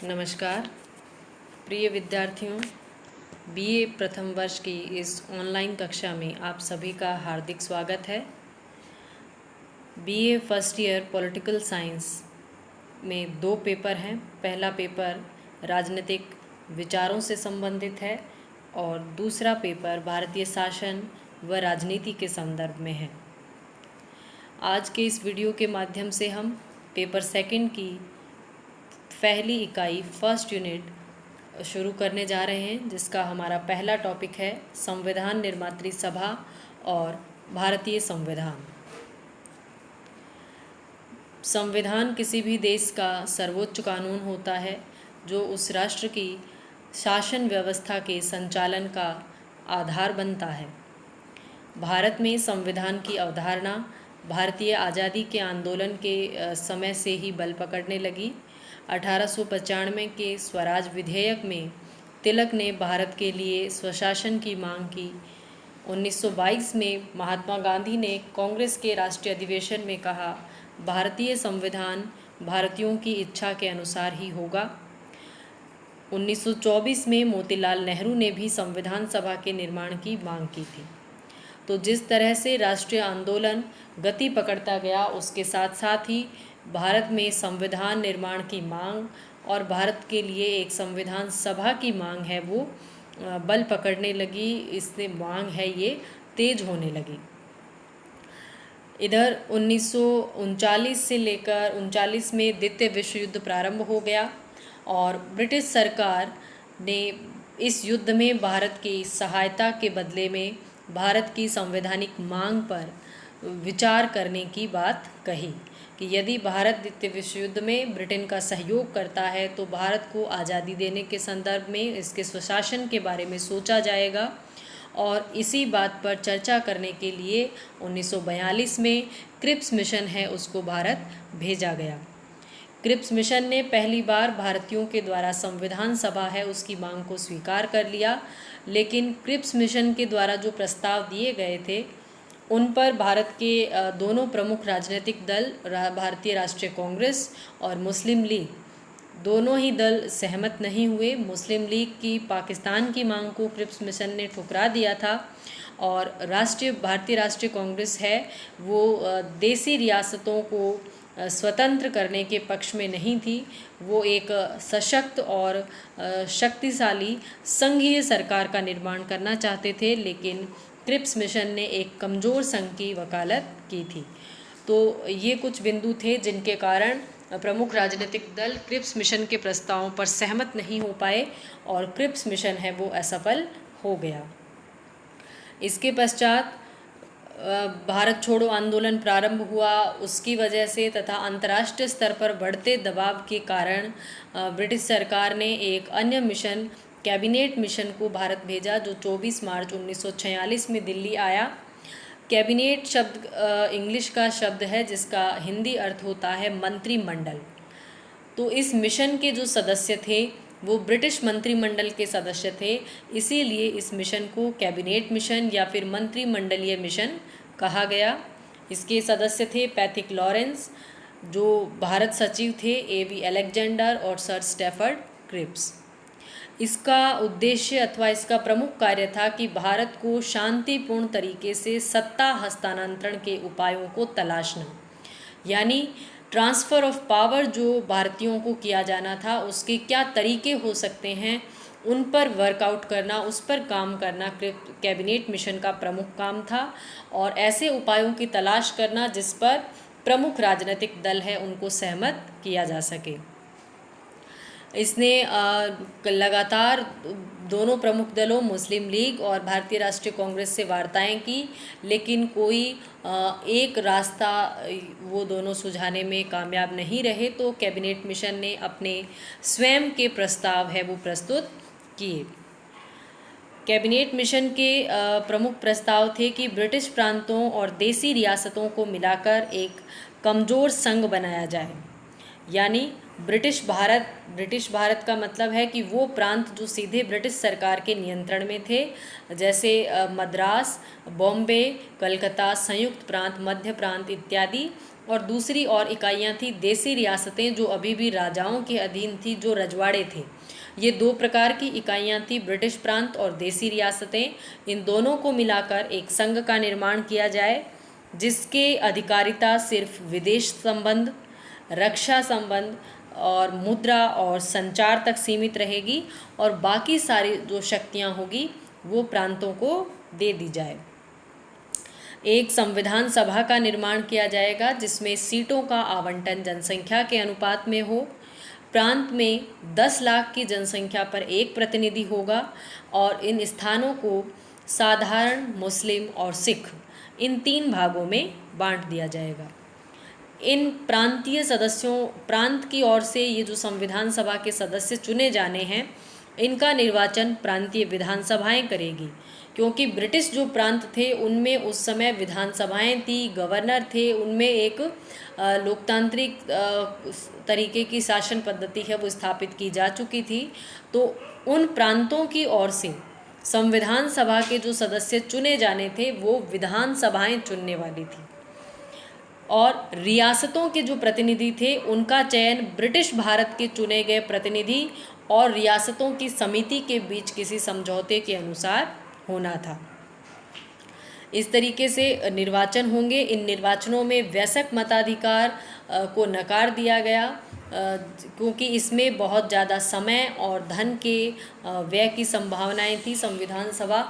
नमस्कार प्रिय विद्यार्थियों, बीए प्रथम वर्ष की इस ऑनलाइन कक्षा में आप सभी का हार्दिक स्वागत है। BA first year political science में दो पेपर हैं। पहला पेपर राजनीतिक विचारों से संबंधित है और दूसरा पेपर भारतीय शासन व राजनीति के संदर्भ में है। आज के इस वीडियो के माध्यम से हम पेपर सेकंड की पहली इकाई फर्स्ट यूनिट शुरू करने जा रहे हैं, जिसका हमारा पहला टॉपिक है संविधान निर्मात्री सभा और भारतीय संविधान। संविधान किसी भी देश का सर्वोच्च कानून होता है जो उस राष्ट्र की शासन व्यवस्था के संचालन का आधार बनता है। भारत में संविधान की अवधारणा भारतीय आज़ादी के आंदोलन के समय से ही बल पकड़ने लगी। 1895 के स्वराज विधेयक में तिलक ने भारत के लिए स्वशासन की मांग की। 1922 में महात्मा गांधी ने कांग्रेस के राष्ट्रीय अधिवेशन में कहा, भारतीय संविधान भारतीयों की इच्छा के अनुसार ही होगा। 1924 में मोतीलाल नेहरू ने भी संविधान सभा के निर्माण की मांग की थी। तो जिस तरह से राष्ट्रीय आंदोलन गति पकड़ता गया, उसके साथ साथ ही भारत में संविधान निर्माण की मांग और भारत के लिए एक संविधान सभा की मांग है वो बल पकड़ने लगी। इससे मांग है ये तेज होने लगी। इधर 1939 से लेकर 39 में द्वितीय विश्व युद्ध प्रारंभ हो गया और ब्रिटिश सरकार ने इस युद्ध में भारत की सहायता के बदले में भारत की संवैधानिक मांग पर विचार करने की बात कही कि यदि भारत द्वितीय विश्व युद्ध में ब्रिटेन का सहयोग करता है तो भारत को आज़ादी देने के संदर्भ में इसके स्वशासन के बारे में सोचा जाएगा। और इसी बात पर चर्चा करने के लिए 1942 में क्रिप्स मिशन है उसको भारत भेजा गया। क्रिप्स मिशन ने पहली बार भारतीयों के द्वारा संविधान सभा है उसकी मांग को स्वीकार कर लिया, लेकिन क्रिप्स मिशन के द्वारा जो प्रस्ताव दिए गए थे उन पर भारत के दोनों प्रमुख राजनीतिक दल भारतीय राष्ट्रीय कांग्रेस और मुस्लिम लीग, दोनों ही दल सहमत नहीं हुए। मुस्लिम लीग की पाकिस्तान की मांग को क्रिप्स मिशन ने ठुकरा दिया था और भारतीय राष्ट्रीय कांग्रेस है वो देसी रियासतों को स्वतंत्र करने के पक्ष में नहीं थी। वो एक सशक्त और शक्तिशाली संघीय सरकार का निर्माण करना चाहते थे, लेकिन क्रिप्स मिशन ने एक कमज़ोर संघ की वकालत की थी। तो ये कुछ बिंदु थे जिनके कारण प्रमुख राजनीतिक दल क्रिप्स मिशन के प्रस्तावों पर सहमत नहीं हो पाए और क्रिप्स मिशन है वो असफल हो गया। इसके पश्चात भारत छोड़ो आंदोलन प्रारंभ हुआ। उसकी वजह से तथा अंतर्राष्ट्रीय स्तर पर बढ़ते दबाव के कारण ब्रिटिश सरकार ने एक अन्य मिशन कैबिनेट मिशन को भारत भेजा, जो 24 मार्च 1946 में दिल्ली आया। कैबिनेट शब्द इंग्लिश का शब्द है जिसका हिंदी अर्थ होता है मंत्रिमंडल। तो इस मिशन के जो सदस्य थे वो ब्रिटिश मंत्रिमंडल के सदस्य थे, इसीलिए इस मिशन को कैबिनेट मिशन या फिर मंत्रिमंडलीय मिशन कहा गया। इसके सदस्य थे पैथिक लॉरेंस, जो भारत सचिव थे, A.V. अलेक्जेंडर और सर स्टैफर्ड क्रिप्स। इसका उद्देश्य अथवा इसका प्रमुख कार्य था कि भारत को शांतिपूर्ण तरीके से सत्ता हस्तांतरण के उपायों को तलाशना, यानी ट्रांसफ़र ऑफ पावर जो भारतीयों को किया जाना था उसके क्या तरीके हो सकते हैं उन पर वर्कआउट करना, उस पर काम करना कैबिनेट मिशन का प्रमुख काम था और ऐसे उपायों की तलाश करना जिस पर प्रमुख राजनीतिक दल है उनको सहमत किया जा सके। इसने लगातार दोनों प्रमुख दलों मुस्लिम लीग और भारतीय राष्ट्रीय कांग्रेस से वार्ताएं की, लेकिन कोई एक रास्ता वो दोनों सुझाने में कामयाब नहीं रहे। तो कैबिनेट मिशन ने अपने स्वयं के प्रस्ताव है वो प्रस्तुत किए। कैबिनेट मिशन के प्रमुख प्रस्ताव थे कि ब्रिटिश प्रांतों और देसी रियासतों को मिलाकर एक कमज़ोर संघ बनाया जाए, यानी ब्रिटिश भारत का मतलब है कि वो प्रांत जो सीधे ब्रिटिश सरकार के नियंत्रण में थे, जैसे मद्रास, बॉम्बे, कलकत्ता, संयुक्त प्रांत, मध्य प्रांत इत्यादि, और दूसरी और इकाइयाँ थी देसी रियासतें जो अभी भी राजाओं के अधीन थी, जो रजवाड़े थे। ये दो प्रकार की इकाइयाँ थी, ब्रिटिश प्रांत और देसी रियासतें। इन दोनों को मिलाकर एक संघ का निर्माण किया जाए जिसके अधिकारिता सिर्फ विदेश संबंध, रक्षा संबंध और मुद्रा और संचार तक सीमित रहेगी, और बाकी सारी जो शक्तियाँ होगी वो प्रांतों को दे दी जाए। एक संविधान सभा का निर्माण किया जाएगा जिसमें सीटों का आवंटन जनसंख्या के अनुपात में हो। प्रांत में 10 लाख की जनसंख्या पर एक प्रतिनिधि होगा और इन स्थानों को साधारण, मुस्लिम और सिख, इन 3 भागों में बांट दिया जाएगा। इन प्रांतीय सदस्यों, प्रांत की ओर से ये जो संविधान सभा के सदस्य चुने जाने हैं, इनका निर्वाचन प्रांतीय विधानसभाएं करेगी, क्योंकि ब्रिटिश जो प्रांत थे उनमें उस समय विधानसभाएं थी, गवर्नर थे, उनमें एक लोकतांत्रिक तरीके की शासन पद्धति है वो स्थापित की जा चुकी थी। तो उन प्रांतों की ओर से संविधान सभा के जो सदस्य चुने जाने थे वो विधानसभाएं चुनने वाली थी, और रियासतों के जो प्रतिनिधि थे उनका चयन ब्रिटिश भारत के चुने गए प्रतिनिधि और रियासतों की समिति के बीच किसी समझौते के अनुसार होना था। इस तरीके से निर्वाचन होंगे। इन निर्वाचनों में वयस्क मताधिकार को नकार दिया गया, क्योंकि इसमें बहुत ज़्यादा समय और धन के व्यय की संभावनाएं थी। संविधान सभा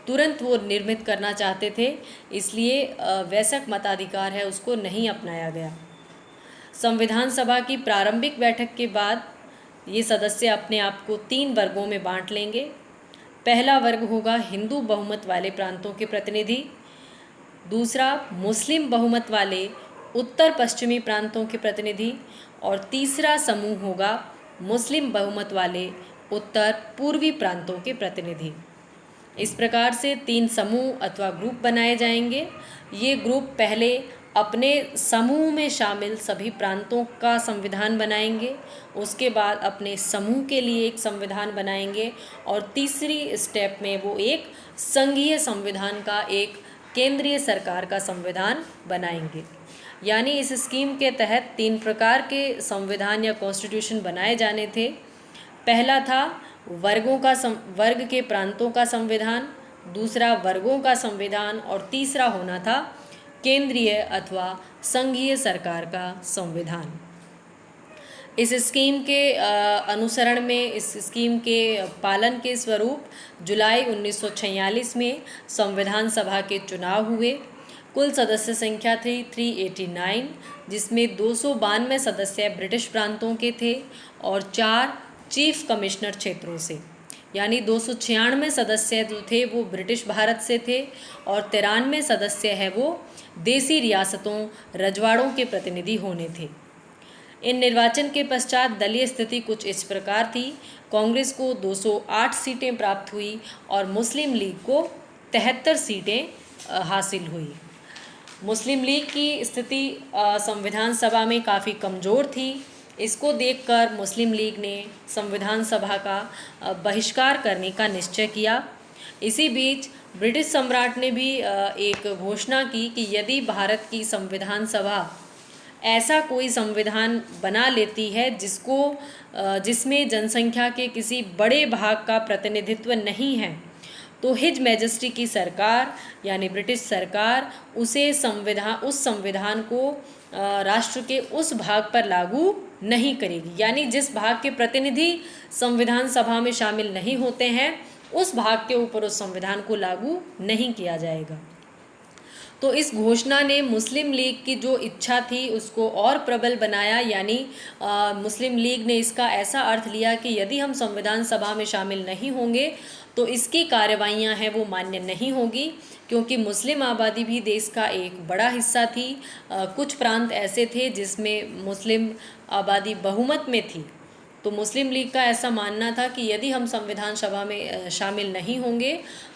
तुरंत वो निर्मित करना चाहते थे, इसलिए वयस्क मताधिकार है उसको नहीं अपनाया गया। संविधान सभा की प्रारंभिक बैठक के बाद ये सदस्य अपने आप को 3 वर्गों में बांट लेंगे। पहला वर्ग होगा हिंदू बहुमत वाले प्रांतों के प्रतिनिधि, दूसरा मुस्लिम बहुमत वाले उत्तर पश्चिमी प्रांतों के प्रतिनिधि, और तीसरा समूह होगा मुस्लिम बहुमत वाले उत्तर पूर्वी प्रांतों के प्रतिनिधि। इस प्रकार से 3 समूह अथवा ग्रुप बनाए जाएंगे। ये ग्रुप पहले अपने समूह में शामिल सभी प्रांतों का संविधान बनाएंगे, उसके बाद अपने समूह के लिए एक संविधान बनाएंगे, और तीसरी स्टेप में वो एक संघीय संविधान का, एक केंद्रीय सरकार का संविधान बनाएंगे। यानी इस स्कीम के तहत 3 प्रकार के संविधान या कॉन्स्टिट्यूशन बनाए जाने थे। पहला था वर्ग के प्रांतों का संविधान, दूसरा वर्गों का संविधान, और तीसरा होना था केंद्रीय अथवा संघीय सरकार का संविधान। इस स्कीम के अनुसरण में, इस स्कीम के पालन के स्वरूप जुलाई 1946 में संविधान सभा के चुनाव हुए। कुल सदस्य संख्या थी 389, जिसमें 292 सदस्य ब्रिटिश प्रांतों के थे और 4 चीफ कमिश्नर क्षेत्रों से, यानी 296 सदस्य जो थे वो ब्रिटिश भारत से थे, और 93 सदस्य है वो देसी रियासतों, रजवाड़ों के प्रतिनिधि होने थे। इन निर्वाचन के पश्चात दलीय स्थिति कुछ इस प्रकार थी। कांग्रेस को 208 सीटें प्राप्त हुई और मुस्लिम लीग को 73 सीटें हासिल हुई। मुस्लिम लीग की स्थिति संविधान सभा में काफ़ी कमज़ोर थी। इसको देखकर मुस्लिम लीग ने संविधान सभा का बहिष्कार करने का निश्चय किया। इसी बीच ब्रिटिश सम्राट ने भी एक घोषणा की कि यदि भारत की संविधान सभा ऐसा कोई संविधान बना लेती है जिसमें जनसंख्या के किसी बड़े भाग का प्रतिनिधित्व नहीं है, तो हिज मैजेस्टी की सरकार यानी ब्रिटिश सरकार उस संविधान को राष्ट्र के उस भाग पर लागू नहीं करेगी। यानी जिस भाग के प्रतिनिधि संविधान सभा में शामिल नहीं होते हैं, उस भाग के ऊपर उस संविधान को लागू नहीं किया जाएगा। तो इस घोषणा ने मुस्लिम लीग की जो इच्छा थी उसको और प्रबल बनाया। यानी मुस्लिम लीग ने इसका ऐसा अर्थ लिया कि यदि हम संविधान सभा में शामिल नहीं होंगे तो इसकी कार्रवाइयाँ हैं वो मान्य नहीं होगी, क्योंकि मुस्लिम आबादी भी देश का एक बड़ा हिस्सा थी। कुछ प्रांत ऐसे थे जिसमें मुस्लिम आबादी बहुमत में थी। तो मुस्लिम लीग का ऐसा मानना था कि यदि हम संविधान सभा में शामिल नहीं होंगे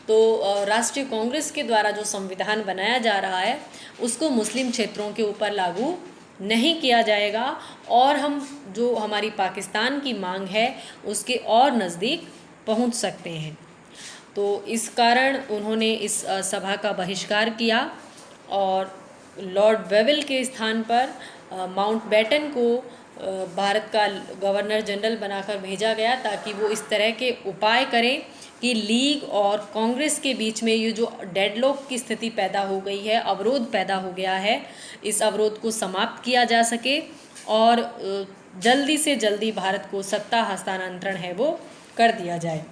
तो राष्ट्रीय कांग्रेस के द्वारा जो संविधान बनाया जा रहा है उसको मुस्लिम क्षेत्रों के ऊपर लागू नहीं किया जाएगा, और हम जो हमारी पाकिस्तान की मांग है उसके और नज़दीक पहुंच सकते हैं। तो इस कारण उन्होंने इस सभा का बहिष्कार किया और लॉर्ड वेविल के स्थान पर माउंटबेटन को भारत का गवर्नर जनरल बनाकर भेजा गया, ताकि वो इस तरह के उपाय करें कि लीग और कांग्रेस के बीच में ये जो डेडलॉक की स्थिति पैदा हो गई है, अवरोध पैदा हो गया है, इस अवरोध को समाप्त किया जा सके और जल्दी से जल्दी भारत को सत्ता हस्तांतरण है वो कर दिया जाए।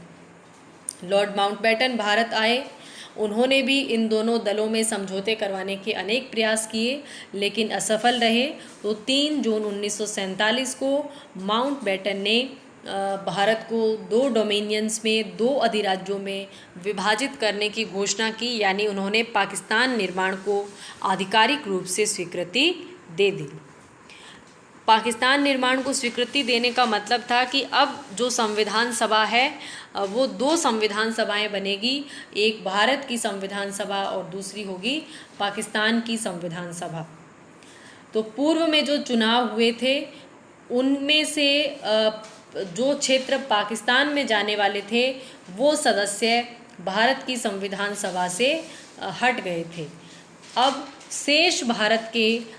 लॉर्ड माउंटबेटन भारत आए। उन्होंने भी इन दोनों दलों में समझौते करवाने के अनेक प्रयास किए, लेकिन असफल रहे। तो 3 जून 1947 को माउंटबेटन ने भारत को 2 डोमिनियंस में, 2 अधिराज्यों में विभाजित करने की घोषणा की, यानी उन्होंने पाकिस्तान निर्माण को आधिकारिक रूप से स्वीकृति दे दी। पाकिस्तान निर्माण को स्वीकृति देने का मतलब था कि अब जो संविधान सभा है वो 2 संविधान सभाएं बनेगी, एक भारत की संविधान सभा और दूसरी होगी पाकिस्तान की संविधान सभा। तो पूर्व में जो चुनाव हुए थे उनमें से जो क्षेत्र पाकिस्तान में जाने वाले थे वो सदस्य भारत की संविधान सभा से हट गए थे। अब शेष भारत के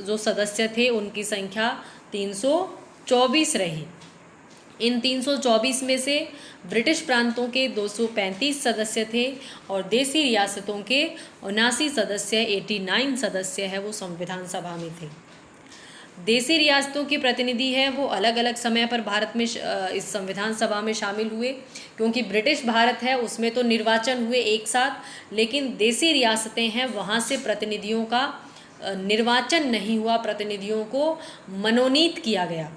जो सदस्य थे उनकी संख्या 324 रही। इन 324 में से ब्रिटिश प्रांतों के 235 सदस्य थे और देसी रियासतों के 79 सदस्य 89 सदस्य है वो संविधान सभा में थे। देसी रियासतों के प्रतिनिधि हैं वो अलग अलग समय पर भारत में इस संविधान सभा में शामिल हुए, क्योंकि ब्रिटिश भारत है उसमें तो निर्वाचन हुए एक साथ, लेकिन देसी रियासतें हैं वहाँ से प्रतिनिधियों का निर्वाचन नहीं हुआ, प्रतिनिधियों को मनोनीत किया गया।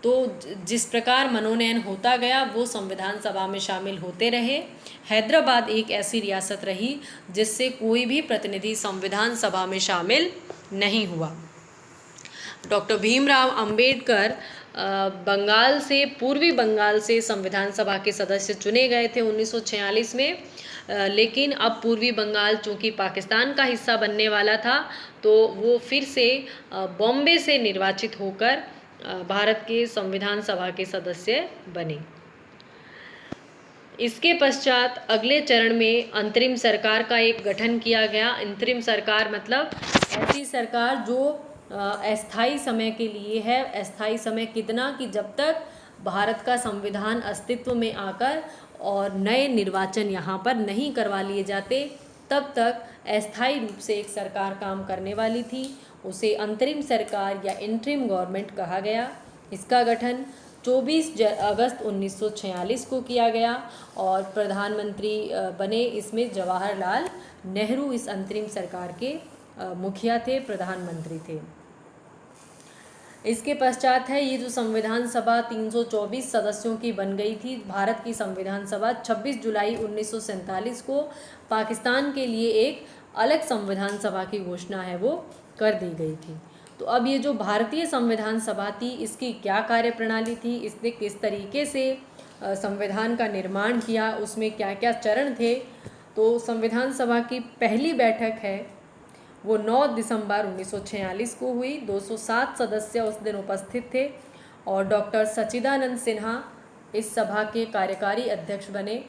तो जिस प्रकार मनोनयन होता गया वो संविधान सभा में शामिल होते रहे। हैदराबाद एक ऐसी रियासत रही जिससे कोई भी प्रतिनिधि संविधान सभा में शामिल नहीं हुआ। डॉक्टर भीमराव अंबेडकर बंगाल से, पूर्वी बंगाल से संविधान सभा के सदस्य चुने गए थे 1946 में, लेकिन अब पूर्वी बंगाल चूँकि पाकिस्तान का हिस्सा बनने वाला था तो वो फिर से बॉम्बे से निर्वाचित होकर भारत के संविधान सभा के सदस्य बने। इसके पश्चात अगले चरण में अंतरिम सरकार का एक गठन किया गया। अंतरिम सरकार मतलब ऐसी सरकार जो अस्थायी समय के लिए है। अस्थायी समय कितना कि जब तक भारत का संविधान अस्तित्व में आकर और नए निर्वाचन यहाँ पर नहीं करवा लिए जाते, तब तक अस्थायी रूप से एक सरकार काम करने वाली थी। उसे अंतरिम सरकार या इंटरिम गवर्नमेंट कहा गया। इसका गठन 24 अगस्त 1946 को किया गया और प्रधानमंत्री बने इसमें जवाहरलाल नेहरू इस अंतरिम सरकार के मुखिया थे, प्रधानमंत्री थे। इसके पश्चात है ये जो संविधान सभा 324 सदस्यों की बन गई थी। भारत की संविधान सभा 26 जुलाई 1947 को पाकिस्तान के लिए एक अलग संविधान सभा की घोषणा है वो कर दी गई थी। तो अब ये जो भारतीय संविधान सभा थी इसकी क्या कार्यप्रणाली थी, इसने किस तरीके से संविधान का निर्माण किया, उसमें क्या क्या चरण थे। तो संविधान सभा की पहली बैठक है वो 9 दिसंबर 1946 को हुई। 207 सदस्य उस दिन उपस्थित थे और डॉक्टर सच्चिदानंद सिन्हा इस सभा के कार्यकारी अध्यक्ष बने।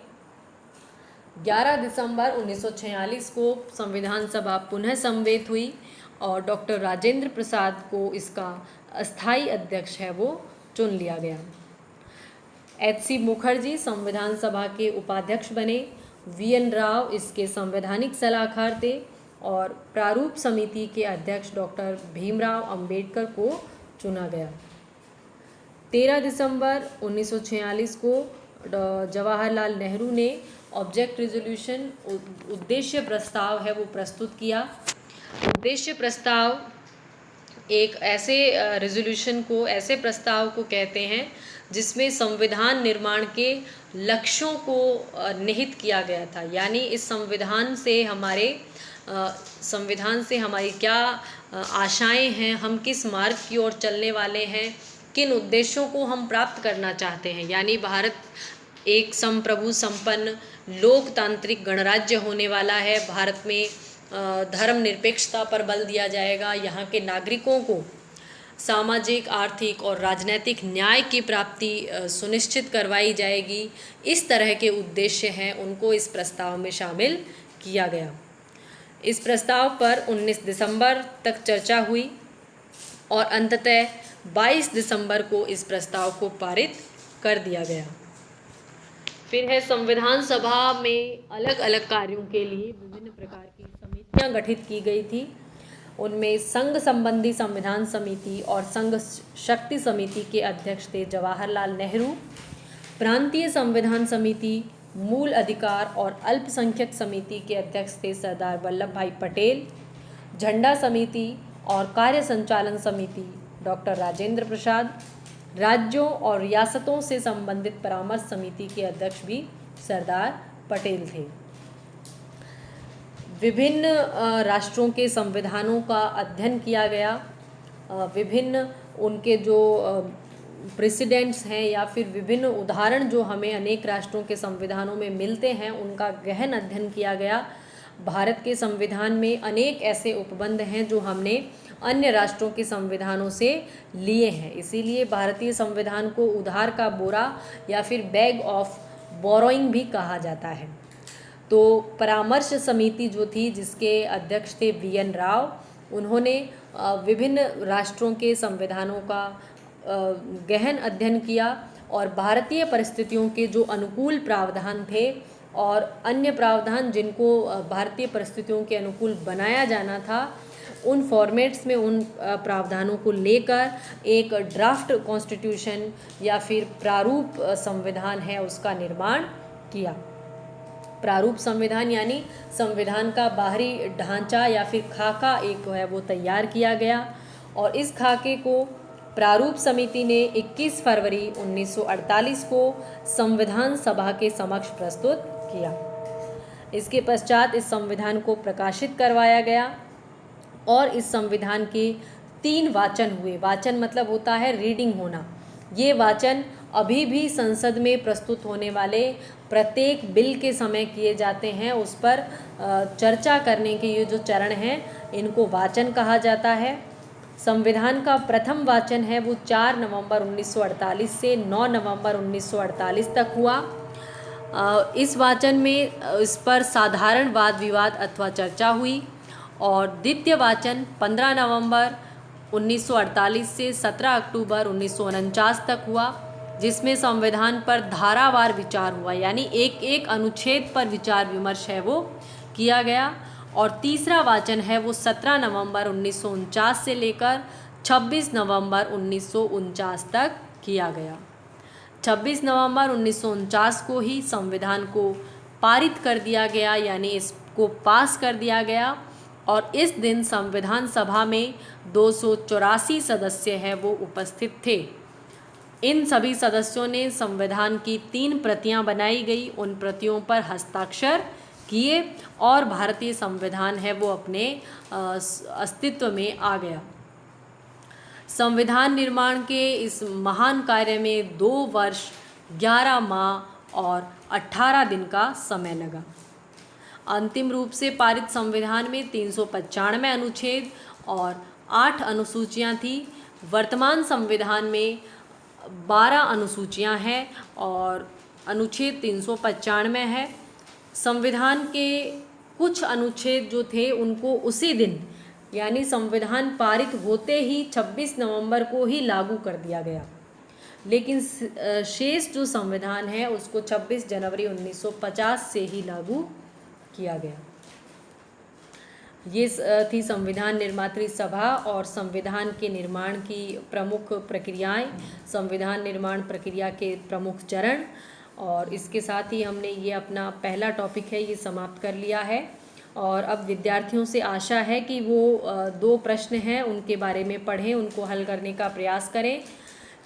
11 दिसंबर 1946 को संविधान सभा पुनः समवेत हुई और डॉक्टर राजेंद्र प्रसाद को इसका अस्थायी अध्यक्ष है वो चुन लिया गया। HC मुखर्जी संविधान सभा के उपाध्यक्ष बने। VN राव इसके संवैधानिक सलाहकार थे और प्रारूप समिति के अध्यक्ष डॉक्टर भीमराव अंबेडकर को चुना गया। 13 दिसंबर 1946 को जवाहरलाल नेहरू ने ऑब्जेक्ट रिजोल्यूशन, उद्देश्य प्रस्ताव है वो प्रस्तुत किया। उद्देश्य प्रस्ताव एक ऐसे रिजोल्यूशन को, ऐसे प्रस्ताव को कहते हैं जिसमें संविधान निर्माण के लक्ष्यों को निहित किया गया था। यानी इस संविधान से हमारी क्या आशाएं हैं, हम किस मार्ग की ओर चलने वाले हैं, किन उद्देश्यों को हम प्राप्त करना चाहते हैं। यानी भारत एक संप्रभु संपन्न लोकतांत्रिक गणराज्य होने वाला है। भारत में धर्मनिरपेक्षता पर बल दिया जाएगा। यहाँ के नागरिकों को सामाजिक, आर्थिक और राजनैतिक न्याय की प्राप्ति सुनिश्चित करवाई जाएगी। इस तरह के उद्देश्य हैं उनको इस प्रस्ताव में शामिल किया गया। इस प्रस्ताव पर 19 दिसंबर तक चर्चा हुई और अंततः 22 दिसंबर को इस प्रस्ताव को पारित कर दिया गया। फिर है संविधान सभा में अलग अलग कार्यों के लिए विभिन्न प्रकार की समितियां गठित की गई थी। उनमें संघ संबंधी संविधान समिति और संघ शक्ति समिति के अध्यक्ष थे जवाहरलाल नेहरू। प्रांतीय संविधान समिति, मूल अधिकार और अल्पसंख्यक समिति के अध्यक्ष थे सरदार वल्लभ भाई पटेल। झंडा समिति और कार्य संचालन समिति डॉक्टर राजेंद्र प्रसाद। राज्यों और रियासतों से संबंधित परामर्श समिति के अध्यक्ष भी सरदार पटेल थे। विभिन्न राष्ट्रों के संविधानों का अध्ययन किया गया। विभिन्न उनके जो प्रेसिडेंट्स हैं या फिर विभिन्न उदाहरण जो हमें अनेक राष्ट्रों के संविधानों में मिलते हैं, उनका गहन अध्ययन किया गया। भारत के संविधान में अनेक ऐसे उपबंध हैं जो हमने अन्य राष्ट्रों के संविधानों से लिए हैं। इसीलिए भारतीय संविधान को उधार का बोरा या फिर बैग ऑफ बोरोइंग भी कहा जाता है। तो परामर्श समिति जो थी, जिसके अध्यक्ष थे वी.एन. राव, उन्होंने विभिन्न राष्ट्रों के संविधानों का गहन अध्ययन किया और भारतीय परिस्थितियों के जो अनुकूल प्रावधान थे और अन्य प्रावधान जिनको भारतीय परिस्थितियों के अनुकूल बनाया जाना था, उन फॉर्मेट्स में उन प्रावधानों को लेकर एक ड्राफ्ट कॉन्स्टिट्यूशन या फिर प्रारूप संविधान है उसका निर्माण किया। प्रारूप संविधान यानी संविधान का बाहरी ढांचा या फिर खाका एक है वो तैयार किया गया और इस खाके को प्रारूप समिति ने 21 फरवरी 1948 को संविधान सभा के समक्ष प्रस्तुत किया। इसके पश्चात इस संविधान को प्रकाशित करवाया गया और इस संविधान के 3 वाचन हुए। वाचन मतलब होता है रीडिंग होना। ये वाचन अभी भी संसद में प्रस्तुत होने वाले प्रत्येक बिल के समय किए जाते हैं। उस पर चर्चा करने के ये जो चरण हैं, इनको वाचन कहा जाता है। संविधान का प्रथम वाचन है वो 4 नवंबर 1948 से 9 नवंबर 1948 तक हुआ। इस वाचन में इस पर साधारण वाद विवाद अथवा चर्चा हुई और द्वितीय वाचन 15 नवंबर 1948 से 17 अक्टूबर 1949 तक हुआ, जिसमें संविधान पर धारावार विचार हुआ, यानी एक एक अनुच्छेद पर विचार विमर्श है वो किया गया। और तीसरा वाचन है वो 17 नवंबर 1949 से लेकर 26 नवंबर 1949 तक किया गया। 26 नवंबर 1949 को ही संविधान को पारित कर दिया गया, यानी इसको पास कर दिया गया और इस दिन संविधान सभा में 284 सदस्य हैं वो उपस्थित थे। इन सभी सदस्यों ने संविधान की 3 प्रतियां बनाई गई, उन प्रतियों पर हस्ताक्षर किए और भारतीय संविधान है वो अपने अस्तित्व में आ गया। संविधान निर्माण के इस महान कार्य में 2 वर्ष 11 माह और 18 दिन का समय लगा। अंतिम रूप से पारित संविधान में 395 अनुच्छेद और 8 अनुसूचियां थी। वर्तमान संविधान में 12 अनुसूचियां हैं और अनुच्छेद 395 है। संविधान के कुछ अनुच्छेद जो थे उनको उसी दिन यानी संविधान पारित होते ही 26 नवंबर को ही लागू कर दिया गया, लेकिन शेष जो संविधान है उसको 26 जनवरी 1950 से ही लागू किया गया। ये थी संविधान निर्मात्री सभा और संविधान के निर्माण की प्रमुख प्रक्रियाएं, संविधान निर्माण प्रक्रिया के प्रमुख चरण। और इसके साथ ही हमने ये अपना पहला टॉपिक है ये समाप्त कर लिया है। और अब विद्यार्थियों से आशा है कि वो 2 प्रश्न हैं उनके बारे में पढ़ें, उनको हल करने का प्रयास करें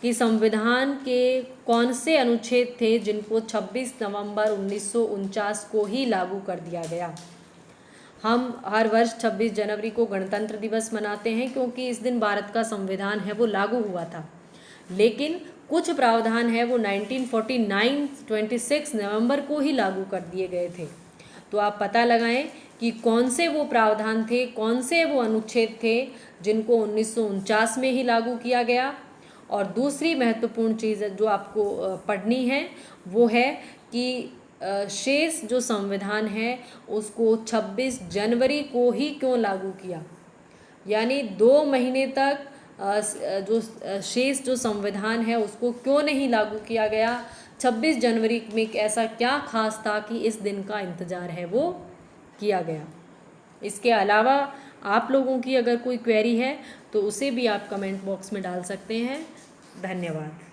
कि संविधान के कौन से अनुच्छेद थे जिनको 26 नवंबर 1949 को ही लागू कर दिया गया। हम हर वर्ष 26 जनवरी को गणतंत्र दिवस मनाते हैं क्योंकि इस दिन भारत का संविधान है वो लागू हुआ था, लेकिन कुछ प्रावधान है वो 1949 26 नवंबर को ही लागू कर दिए गए थे। तो आप पता लगाएं कि कौन से वो प्रावधान थे, कौन से वो अनुच्छेद थे जिनको 1949 में ही लागू किया गया। और दूसरी महत्वपूर्ण चीज़ जो आपको पढ़नी है वो है कि शेष जो संविधान है उसको 26 जनवरी को ही क्यों लागू किया, यानी 2 महीने तक जो शेष जो संविधान है उसको क्यों नहीं लागू किया गया। 26 जनवरी में ऐसा क्या खास था कि इस दिन का इंतज़ार है वो किया गया। इसके अलावा आप लोगों की अगर कोई क्वेरी है तो उसे भी आप कमेंट बॉक्स में डाल सकते हैं। धन्यवाद।